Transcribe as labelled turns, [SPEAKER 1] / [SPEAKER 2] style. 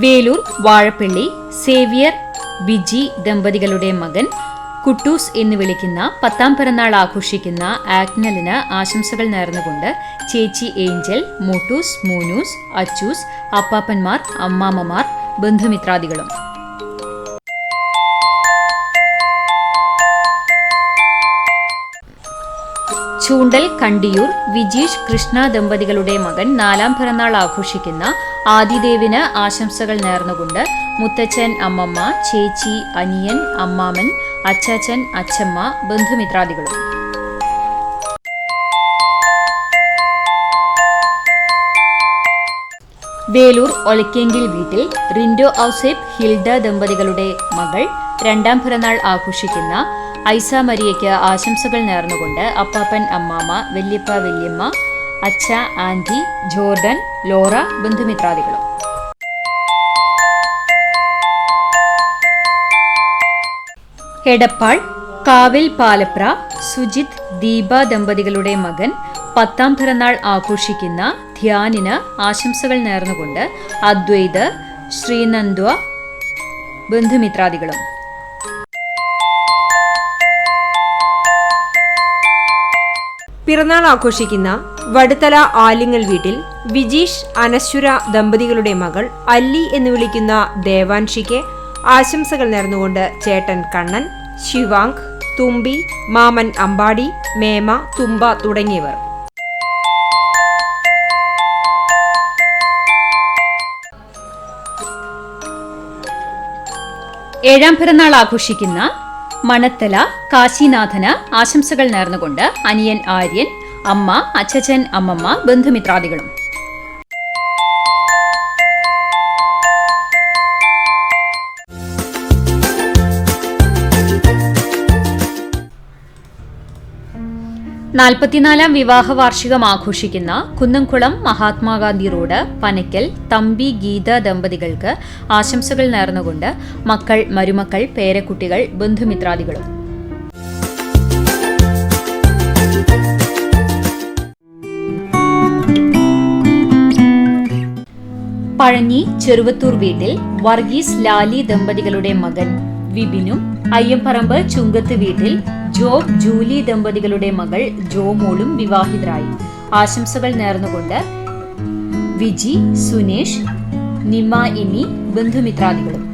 [SPEAKER 1] Velur Vazhappally Xavier Biji ദമ്പതികളുടെ മകൻ കുട്ടൂസ് എന്ന് വിളിക്കുന്ന 10ാം പിറന്നാൾ ആഘോഷിക്കുന്ന ആഗ്നലിന് ആശംസകൾ നേർന്നുകൊണ്ട് ചേച്ചി ഏഞ്ചൽ, മോട്ടൂസ്, മൂനൂസ്, അച്ചൂസ്, അപ്പാപ്പന്മാർ, അമ്മാമ്മമാർ, ബന്ധുമിത്രാദികളും. ചൂണ്ടൽ കണ്ടിയൂർ വിജീഷ് കൃഷ്ണ ദമ്പതികളുടെ മകൻ 4ാം പിറന്നാൾ ആഘോഷിക്കുന്ന ആദിദേവിന് ആശംസകൾ നേർന്നുകൊണ്ട് മുത്തച്ഛൻ, അമ്മമ്മ, ചേച്ചി, അനിയൻ, അമ്മാമൻ, അച്ചാച്ചൻ, അച്ചമ്മ, ബന്ധുമിത്രാദികളും. വേലൂർ ഒലക്കെങ്കിൽ വീട്ടിൽ റിൻഡോ ഔസേപ്പ് ഹിൽഡ ദമ്പതികളുടെ മകൾ 2ാം പിറന്നാൾ ആഘോഷിക്കുന്ന ഐസ മരിയയ്ക്ക് ആശംസകൾ നേർന്നുകൊണ്ട് അപ്പാപ്പൻ, അമ്മാമ്മ, വല്യപ്പ, വല്യമ്മ, അച്ഛ, ആന്റി, ജോർഡൻ, ലോറ, ബന്ധുമിത്രാദികളും. എടപ്പാൾ കാവിൽ പാലപ്ര സുജിത്, ദീപ ദമ്പതികളുടെ മകൻ 10ാം പിറന്നാൾ ആഘോഷിക്കുന്ന ധ്യാനിന് ആശംസകൾ നേർന്നുകൊണ്ട് അദ്വൈത്, ശ്രീനന്ദ്വ, ബന്ധുമിത്രാദികളും.
[SPEAKER 2] പിറന്നാൾ ആഘോഷിക്കുന്ന വടുതല ആലിങ്ങൽ വീട്ടിൽ വിജീഷ്, അനശ്വര ദമ്പതികളുടെ മകൾ അല്ലി എന്ന് വിളിക്കുന്ന ദേവാൻഷിക്ക് ആശംസകൾ നേർന്നുകൊണ്ട് ചേട്ടൻ കണ്ണൻ, ശിവാങ്ക്, തുമ്പി, മാമൻ അമ്പാടി, മേമ, തുമ്പ തുടങ്ങിയവർ.
[SPEAKER 1] ഏഴാം പിറന്നാൾ ആഘോഷിക്കുന്ന മണത്തല കാശിനാഥന് ആശംസകൾ നേർന്നുകൊണ്ട് അനിയൻ ആര്യൻ, അമ്മ, അച്ഛച്ചൻ, അമ്മമ്മ, ബന്ധുമിത്രാദികളും. നാൽപ്പത്തിനാലാം വിവാഹ വാർഷികം ആഘോഷിക്കുന്ന കുന്നംകുളം മഹാത്മാഗാന്ധി റോഡ് പനക്കൽ തമ്പി ഗീത ദമ്പതികൾക്ക് ആശംസകൾ നേർന്നുകൊണ്ട് മക്കൾ, മരുമക്കൾ, പേരക്കുട്ടികൾ, ബന്ധുമിത്രാദികളും. പഴഞ്ഞി ചെറുവത്തൂർ വീട്ടിൽ വർഗീസ്, ലാലി ദമ്പതികളുടെ മകൻ വിപിനും, അയ്യമ്പറമ്പ് ചുങ്കത്ത് വീട്ടിൽ ജോബ്, ജൂലി ദമ്പതികളുടെ മകൾ ജോമോളും വിവാഹിതരായി. ആശംസകൾ നേർന്നുകൊണ്ട് വിജി, സുനേഷ്, നിമ, ഇമി, ബന്ധുമിത്രാദികളും.